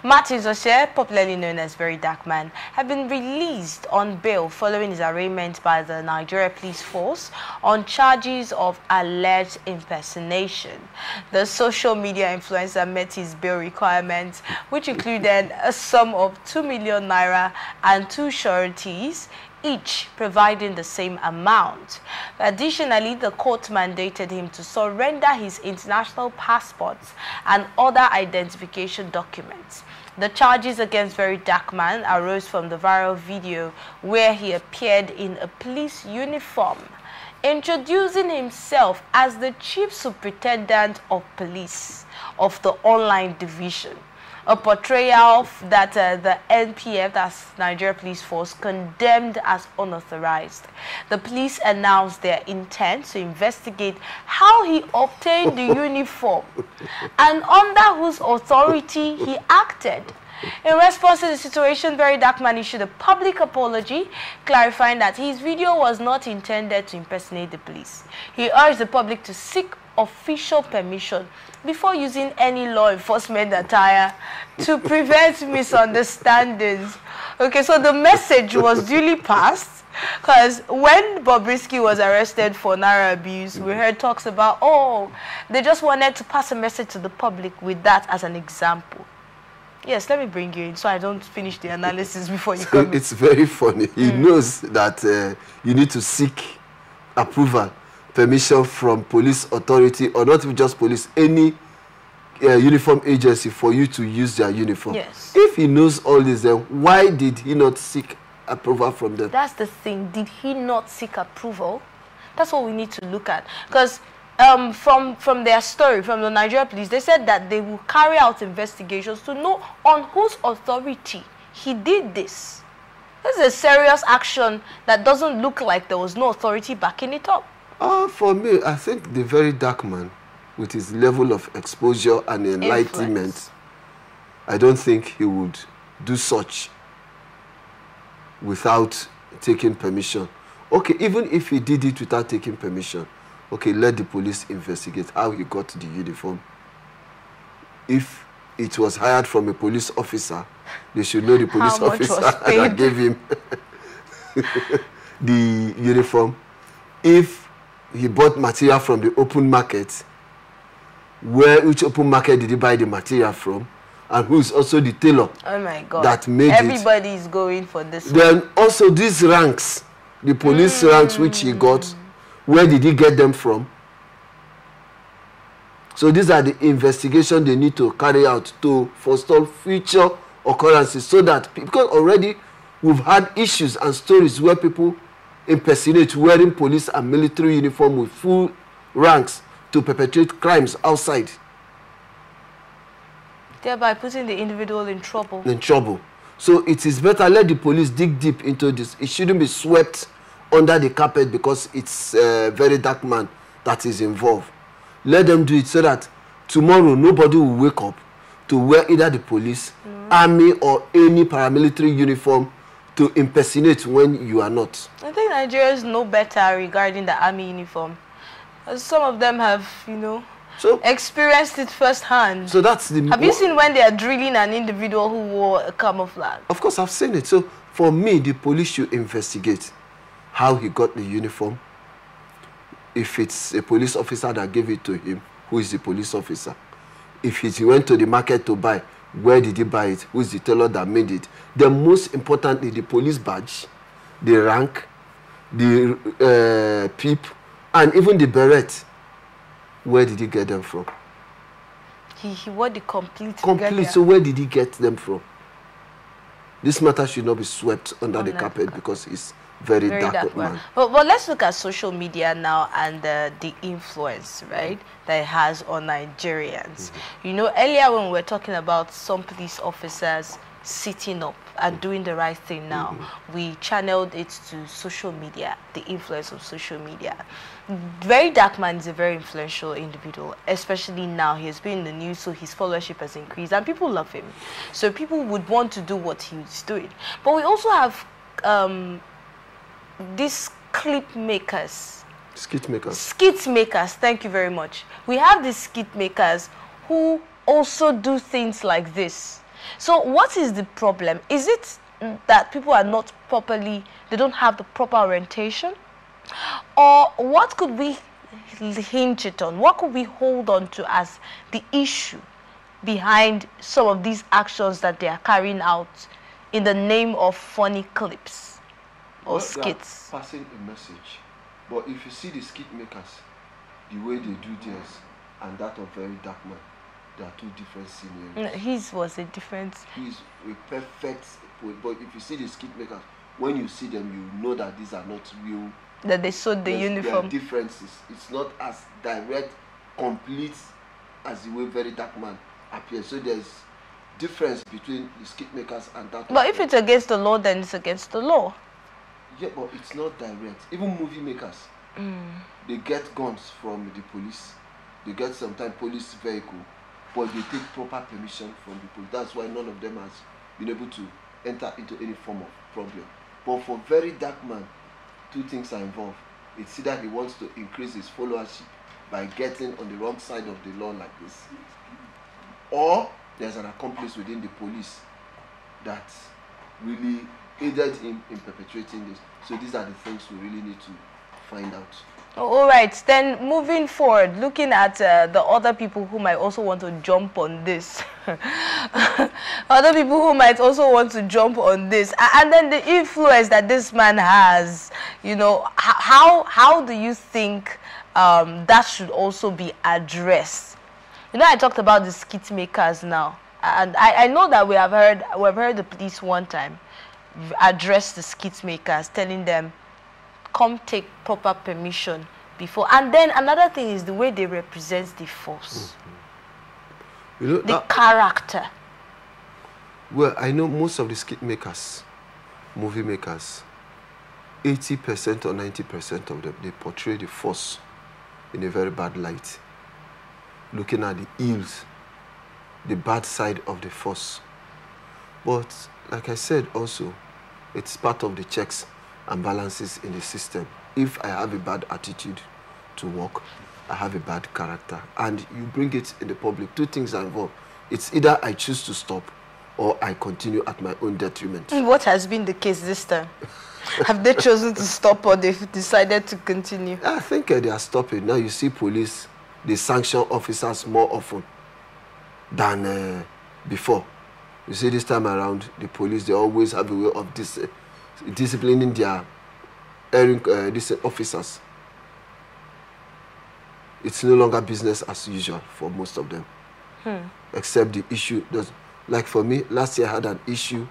Martins Otse, popularly known as VeryDarkMan, have been released on bail following his arraignment by the Nigeria Police Force on charges of alleged impersonation. The social media influencer met his bail requirements, which included a sum of 2 million naira and 2 sureties, each providing the same amount. Additionally, the court mandated him to surrender his international passports and other identification documents. The charges against VeryDarkMan arose from the viral video where he appeared in a police uniform, introducing himself as the chief superintendent of police of the online division. A portrayal that the NPF, that's Nigeria Police Force, condemned as unauthorized. The police announced their intent to investigate how he obtained the uniform and under whose authority he acted. In response to the situation, VeryDarkMan issued a public apology, clarifying that his video was not intended to impersonate the police. He urged the public to seek official permission before using any law enforcement attire to prevent misunderstandings. Okay, so the message was duly passed, because when Bobrisky was arrested for naira abuse, we heard talks about, oh, they just wanted to pass a message to the public with that as an example. Yes, let me bring you in so I don't finish the analysis before you come in. It's very funny. He knows that you need to seek approval, permission from police authority, or not just police, any uniform agency for you to use their uniform. Yes. If he knows all this, then why did he not seek approval from them? That's the thing. Did he not seek approval? That's what we need to look at. Because from their story, from the Nigeria police, they said that they will carry out investigations to know on whose authority he did this. This is a serious action that doesn't look like there was no authority backing it up. For me, I think the VeryDarkMan, with his level of exposure and enlightenment, I don't think he would do such without taking permission. Okay, even if he did it without taking permission, okay, let the police investigate how he got the uniform. If it was hired from a police officer, they should know the police officer that gave him the uniform. If he bought material from the open market, which open market did he buy the material from, and who is also the tailor? Oh my God! That made everybody is going for this. Then also these ranks, the police ranks which he got, where did he get them from? So these are the investigations they need to carry out to forestall future occurrences, so that, because already we've had issues and stories where people impersonate wearing police and military uniform with full ranks to perpetrate crimes outside, thereby putting the individual in trouble. So it is better let the police dig deep into this. It shouldn't be swept under the carpet because it's VeryDarkMan that is involved. Let them do it so that tomorrow nobody will wake up to wear either the police, army, or any paramilitary uniform to impersonate when you are not. I think Nigerians know better regarding the army uniform. Some of them have, experienced it firsthand. So that's the... Have you seen when they are drilling an individual who wore a camouflage? Of course, I've seen it. So for me, the police should investigate how he got the uniform. If it's a police officer that gave it to him, who is the police officer? If he went to the market to buy, where did he buy it? Who is the tailor that made it? Then most importantly, the police badge, the rank, the PIP, and even the beret. Where did he get them from? He wore the complete. So where did he get them from? This matter should not be swept under the carpet because it's very dark man. But let's look at social media now and the influence, right, that it has on Nigerians. Earlier when we were talking about some police officers sitting up and doing the right thing now, we channeled it to social media, the influence of social media. VeryDarkMan is a very influential individual, especially now. He has been in the news, so his followership has increased and people love him. So people would want to do what he's doing. But we also have these skit makers, thank you very much. We have these skit makers who also do things like this. So what is the problem? Is it that people are not properly, they don't have the proper orientation? Or what could we hinge it on? What could we hold on to as the issue behind some of these actions that they are carrying out in the name of funny clips or skits? They are passing a message. But if you see the skit makers, the way they do theirs and that of VeryDarkMan, they are two different scenarios. His was a different... He's a perfect poet. But if you see the skit makers, when you see them, you know that these are not real. That they sewed the uniform. There are differences. It's not as direct, complete as the way VeryDarkMan appears. So there's difference between the skit makers and that. But if it's against the law, then it's against the law. Yeah, but it's not direct. Even movie makers, they get guns from the police. They get sometimes police vehicle, but they take proper permission from the police. That's why none of them has been able to enter into any form of problem. But for VeryDarkMan, two things are involved. It's either he wants to increase his followership by getting on the wrong side of the law like this, or there's an accomplice within the police that really aided him in perpetrating this. So these are the things we really need to find out. All right, then moving forward, looking at the other people who might also want to jump on this. Other people who might also want to jump on this. And then the influence that this man has, you know, how do you think that should also be addressed? You know, I talked about the skit makers now. And I know that we've heard the police one time address the skit makers, telling them, come take proper permission before. And then another thing is the way they represent the force. You know, the character. Well, I know most of the skit makers, movie makers, 80% or 90% of them, they portray the force in a very bad light. Looking at the ills, the bad side of the force. But like I said also, it's part of the checks and balances in the system. If I have a bad attitude to work, I have a bad character, and you bring it in the public, two things are involved. It's either I choose to stop or I continue at my own detriment. What has been the case this time? Have they chosen to stop or they've decided to continue? I think they are stopping. Now you see police, they sanction officers more often than before. You see, this time around, the police, they always have a way of disciplining their these officers. It's no longer business as usual for most of them. Except the issue, like for me, last year I had an issue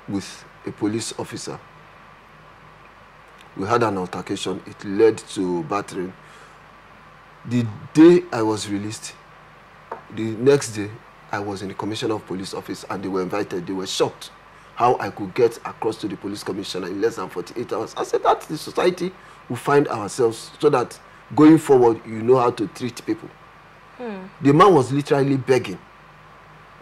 with a police officer. We had an altercation. It led to battering. The day I was released, the next day, I was in the commissioner of police office and they were invited. They were shocked how I could get across to the police commissioner in less than 48 hours. I said, that's the society we find ourselves, so that going forward, you know how to treat people. The man was literally begging.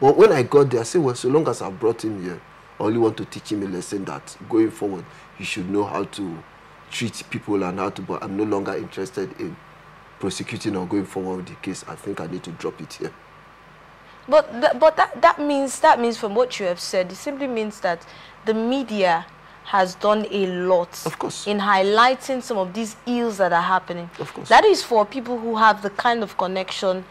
But when I got there, I said, well, so long as I brought him here, I only want to teach him a lesson that going forward, he should know how to treat people and how to, but I'm no longer interested in prosecuting or going forward with the case. I think I need to drop it here. But that means from what you have said, it simply means that the media has done a lot, of course, in highlighting some of these ills that are happening. Of course. That is for people who have the kind of connection,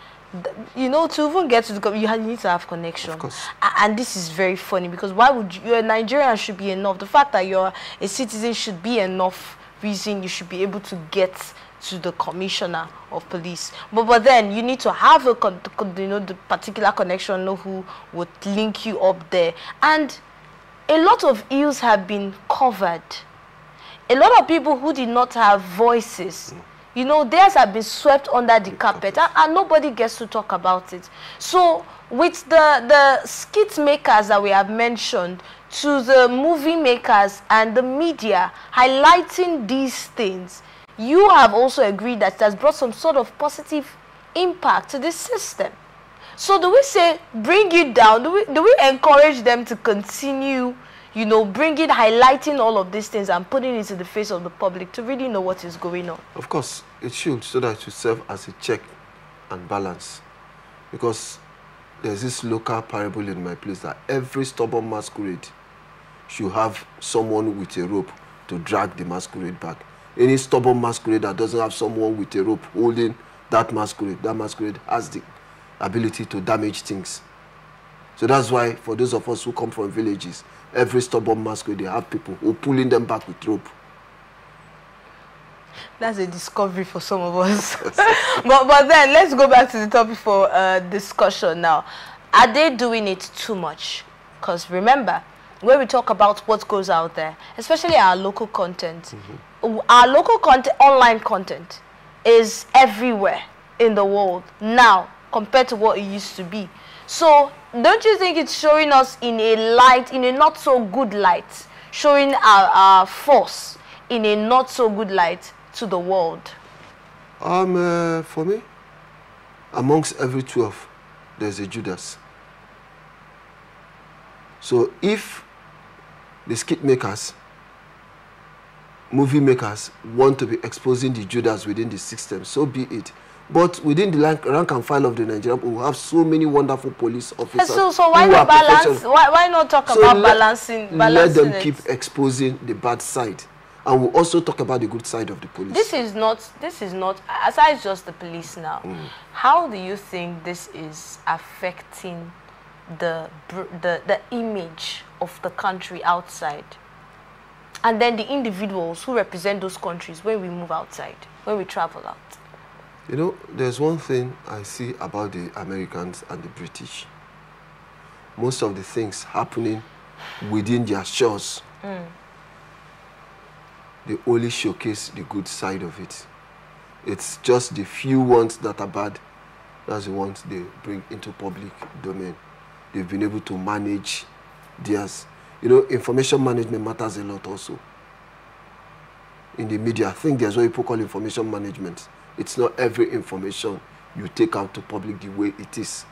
you know, to even get to the you need to have connection. Of course. And this is very funny, because why would you're a Nigerian should be enough. The fact that you're a citizen should be enough reason you should be able to get to the commissioner of police. But then you need to have a the particular connection, know who would link you up there. And a lot of ills have been covered. A lot of people who did not have voices, you know, theirs have been swept under the carpet, and nobody gets to talk about it. So with the skit makers that we have mentioned, to the movie makers and the media highlighting these things, you have also agreed that it has brought some sort of positive impact to this system. So do we say bring it down? Do we encourage them to continue, you know, highlighting all of these things and putting it to the face of the public to really know what is going on? Of course, it should, so that it should serve as a check and balance. Because there's this local parable in my place that every stubborn masquerade should have someone with a rope to drag the masquerade back. Any stubborn masquerade that doesn't have someone with a rope holding that masquerade has the ability to damage things. So that's why for those of us who come from villages, every stubborn masquerade, they have people who pulling them back with rope. That's a discovery for some of us. but then let's go back to the topic for discussion now. Are they doing it too much? Because remember, when we talk about what goes out there, especially our local content, our local content, online content, is everywhere in the world now compared to what it used to be. So don't you think it's showing us in a light, in a not so good light, showing our force in a not so good light to the world? For me, amongst every 12, there's a Judas. So if the skit makers, movie makers want to be exposing the Judas within the system, so be it. But within the rank and file of the Nigerian, we have so many wonderful police officers. So why not balance? Why not talk about balancing? Let them keep exposing the bad side, and we'll also talk about the good side of the police. This is not. Aside just the police now, how do you think this is affecting the image of the country outside, and then the individuals who represent those countries when we move outside, when we travel out? You know, there's one thing I see about the Americans and the British. Most of the things happening within their shores, they only showcase the good side of it. It's just the few ones that are bad, that's the ones they bring into public domain. They've been able to manage theirs. You know, information management matters a lot also. In the media, I think there's what people call information management. It's not every information you take out to public the way it is,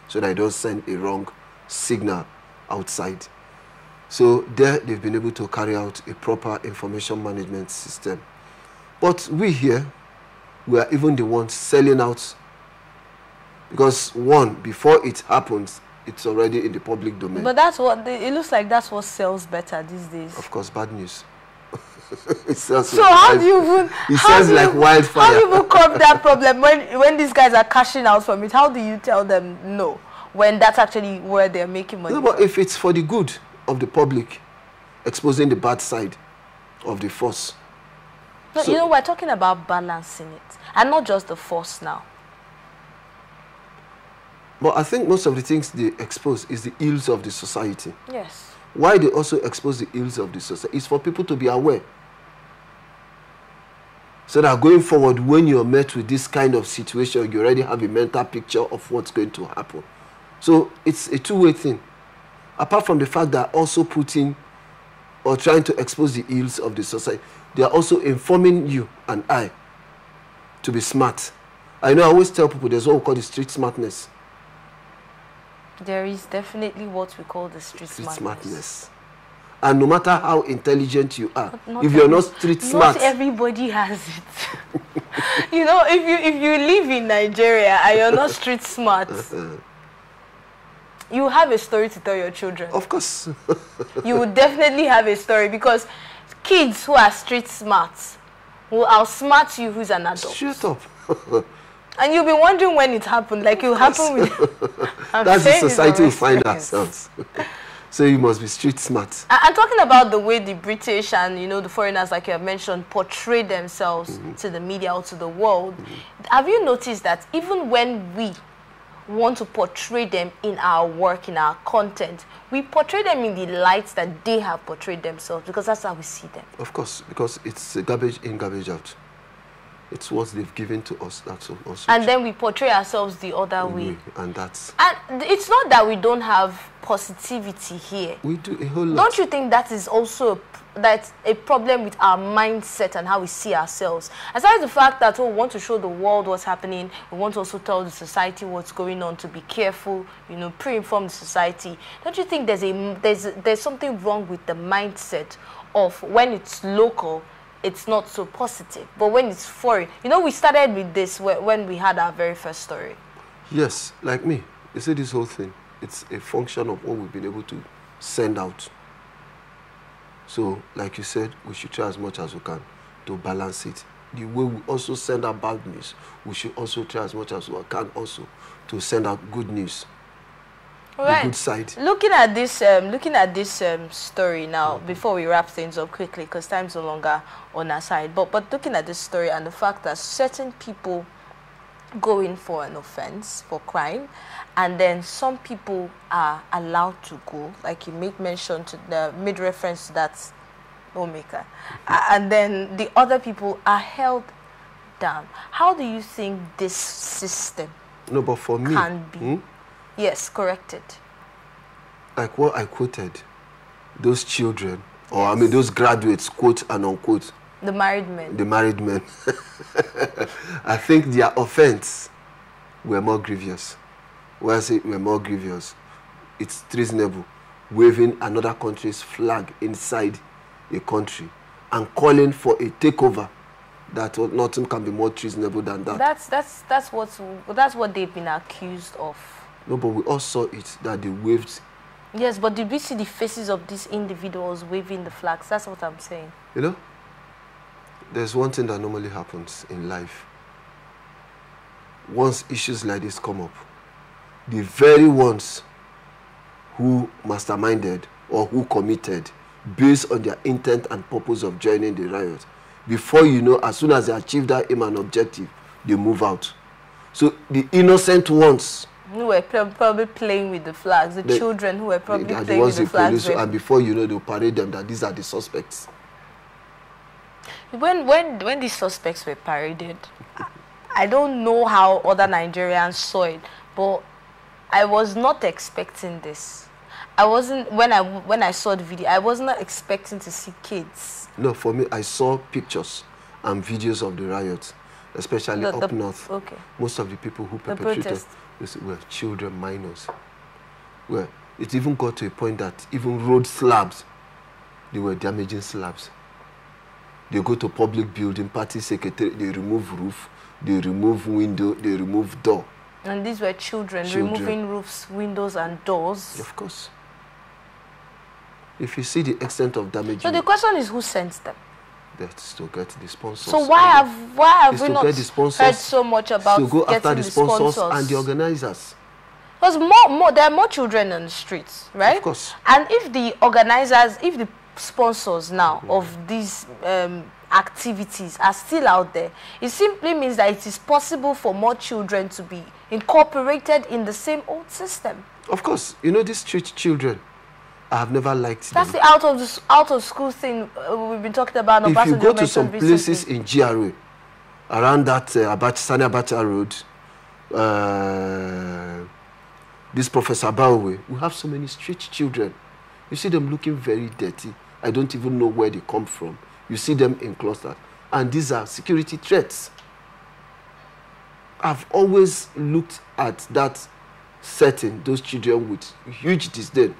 so that it don't send a wrong signal outside. So there, they've been able to carry out a proper information management system. But we here, we are even the ones selling out, because one, before it happens, it's already in the public domain. But that's what, it looks like that's what sells better these days. Of course, bad news. So how do you even... It sounds like wildfire. How do you even curb that problem when these guys are cashing out from it? How do you tell them no when that's actually where they're making money? No, but if it's for the good of the public, exposing the bad side of the force. No, so, you know, we're talking about balancing it, and not just the force now. But I think most of the things they expose is the ills of the society. Yes. Why they also expose the ills of the society is for people to be aware. So that going forward, when you're met with this kind of situation, you already have a mental picture of what's going to happen. So it's a two-way thing. Apart from the fact that also putting or trying to expose the ills of the society, they are also informing you and I to be smart. I know I always tell people there's what we call the street smartness. There is definitely what we call the street smartness. And no matter how intelligent you are, if you're not street smart, not everybody has it. You know, if you live in Nigeria and you're not street smart, you have a story to tell your children. Of course. You would definitely have a story, because kids who are street smart will outsmart you who's an adult. Shut up. And you'll be wondering when it happened. Like, it will happen with... That's the society we find ourselves. So you must be street smart. I'm talking about the way the British and, you know, the foreigners, like you have mentioned, portray themselves to the media or to the world. Have you noticed that even when we want to portray them in our work, in our content, we portray them in the light that they have portrayed themselves, because that's how we see them? Of course, because it's garbage in, garbage out. It's what they've given to us. That's also. And then we portray ourselves the other way. And that's. And it's not that we don't have positivity here. We do a whole lot. Don't you think that is also that's a problem with our mindset and how we see ourselves? Aside the fact that we want to show the world what's happening, we want to also tell the society what's going on, to be careful, you know, pre-inform the society. Don't you think there's something wrong with the mindset of when it's local, it's not so positive, but when it's foreign? You know, we started with this when we had our very first story. Yes, like me. You see this whole thing, it's a function of what we've been able to send out. So, like you said, we should try as much as we can to balance it. The way we also send out bad news, we should also try as much as we can also to send out good news. Right. The good side. Looking at this story now, before we wrap things up quickly, because time's no longer on our side. But looking at this story and the fact that certain people go in for an offense, for crime, and then some people are allowed to go, like you made mention to made reference to that lawmaker, and then the other people are held down. How do you think this system but for me, can be yes, corrected? Like what I quoted, those children, or yes. I mean those graduates, quote and unquote, the married men. The married men. I think their offense were more grievous. When I say were more grievous, it's treasonable. Waving another country's flag inside a country and calling for a takeover. That nothing can be more treasonable than that. That's what they've been accused of. No, but we all saw it that they waved. Yes, but did we see the faces of these individuals waving the flags? That's what I'm saying. You know, there's one thing that normally happens in life. Once issues like this come up, the very ones who masterminded or who committed based on their intent and purpose of joining the riot, before you know, as soon as they achieve that aim and objective, they move out. So the innocent ones who were probably playing with the flags, the children who were probably playing with the flags. And before you know, they'll parade them that these are the suspects. When these suspects were paraded, I don't know how other Nigerians saw it, but I was not expecting this. I wasn't, when I saw the video, I was not expecting to see kids. No, for me, I saw pictures and videos of the riots, especially up north. Okay. Most of the people who perpetrated were children, minors. Well, it even got to a point that even road slabs, they were damaging slabs. They go to public building, party secretary, they remove roof, they remove window, they remove door. And these were children removing roofs, windows, and doors. Of course. If you see the extent of damage. So the question is, who sent them? That's to get the sponsors. So why have we not heard so much about to go after the sponsors and the organizers? Because there are more children on the streets, right? Of course. And if the organizers, if the sponsors now of these activities are still out there, it simply means that it is possible for more children to be incorporated in the same old system. Of course. You know, these street children, I have never liked That's them. the out of school thing we've been talking about. If you go to some places in GRA, around that Sani Abacha Road, this Professor Baowe, we have so many street children. You see them looking very dirty. I don't even know where they come from. You see them in clusters. And these are security threats. I've always looked at that setting, those children, with huge disdain.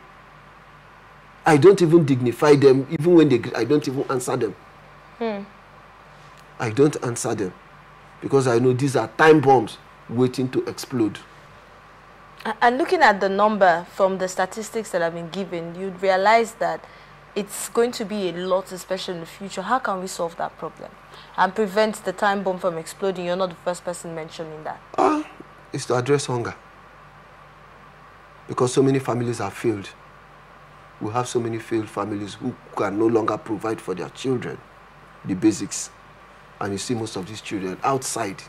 I don't even dignify them, even when I don't even answer them. I don't answer them because I know these are time bombs waiting to explode. And looking at the number from the statistics that have been given, you'd realize that it's going to be a lot, especially in the future. How can we solve that problem and prevent the time bomb from exploding? You're not the first person mentioning that. It's to address hunger. Because so many families have failed. We have so many failed families who can no longer provide for their children the basics. And you see most of these children outside.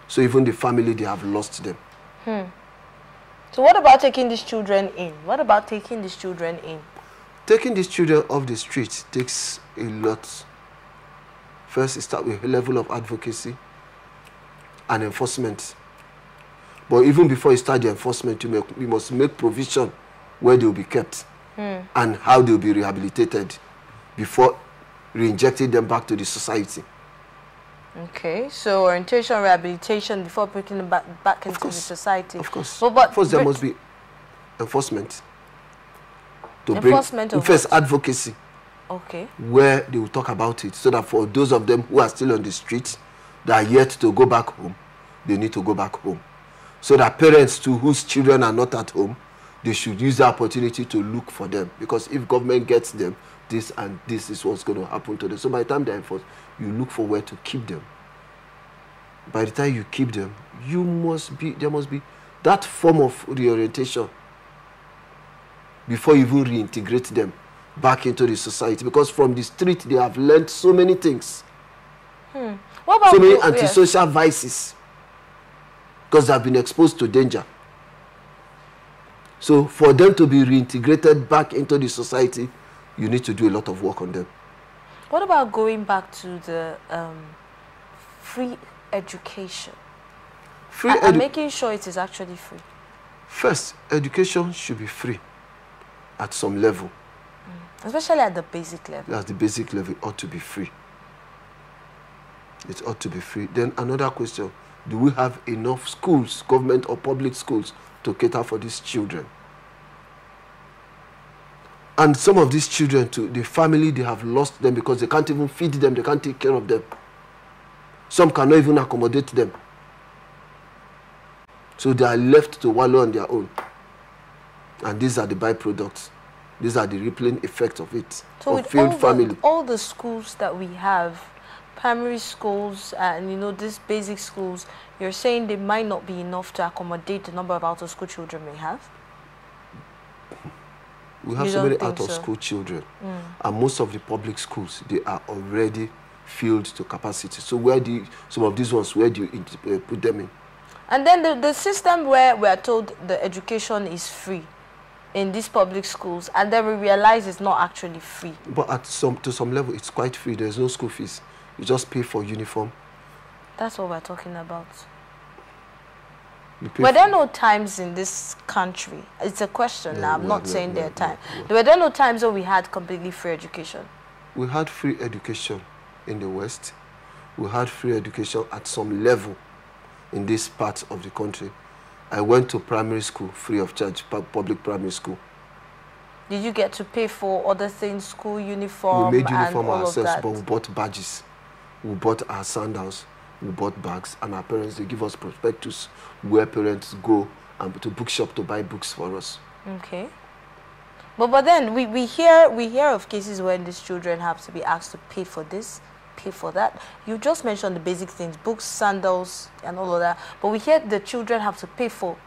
So even the family, they have lost them. So what about taking these children in? What about taking these children in? Taking these children off the street takes a lot. First, it starts with a level of advocacy and enforcement. But even before you start the enforcement, you must make provision where they will be kept and how they will be rehabilitated before reinjecting them back to the society. Okay, so orientation, rehabilitation before putting them back into the society. Of course. But first, there must be enforcement. Enforcement of first, what? advocacy. Okay. Where they will talk about it, so that for those of them who are still on the street, that are yet to go back home, they need to go back home. So that parents too, whose children are not at home, they should use the opportunity to look for them. Because if government gets them, this and this is what's going to happen to them. So by the time they're enforced, you look for where to keep them. By the time you keep them, there must be that form of reorientation before you even reintegrate them back into the society. Because from the street, they have learned so many things. What about so many antisocial vices. Because they have been exposed to danger. So for them to be reintegrated back into the society, you need to do a lot of work on them. What about going back to the free education? And making sure it is actually free. First, education should be free at some level. Especially at the basic level. At the basic level, it ought to be free. It ought to be free. Then another question, do we have enough schools, government or public schools, to cater for these children? And some of these children too, the family, they have lost them because they can't even feed them, they can't take care of them. Some cannot even accommodate them. So they are left to wallow on their own. And these are the byproducts. These are the rippling effects of it. So of failed family. All the schools that we have, primary schools and these basic schools, you're saying they might not be enough to accommodate the number of out-of-school children we have? We have so many out-of-school children. And most of the public schools, they are already filled to capacity. So some of these ones, where do you put them in? And then the system where we are told the education is free in these public schools, and then we realize it's not actually free. But to some level, it's quite free. There's no school fees. You just pay for uniform. That's what we're talking about. Were there no times in this country? It's a question now. I'm not saying there are times. Were there no times when we had completely free education? We had free education in the West. We had free education at some level in this part of the country. I went to primary school free of charge, public primary school. Did you get to pay for other things, school uniform? We made uniform ourselves, but we bought badges. We bought our sandals, we bought bags, and our parents, they give us prospectus where parents go to bookshop to buy books for us. Okay. But then we hear of cases when these children have to be asked to pay for this, pay for that. You just mentioned the basic things, books, sandals, and all of that. But we hear the children have to pay for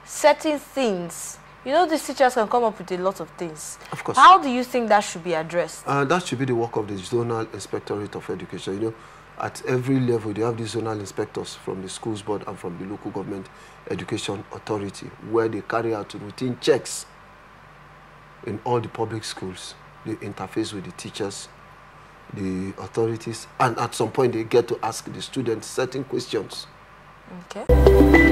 certain things. These teachers can come up with a lot of things. Of course. How do you think that should be addressed? That should be the work of the Zonal Inspectorate of Education. At every level, they have the zonal inspectors from the schools board and from the local government education authority, where they carry out routine checks in all the public schools. They interface with the teachers, the authorities, and at some point they get to ask the students certain questions. Okay.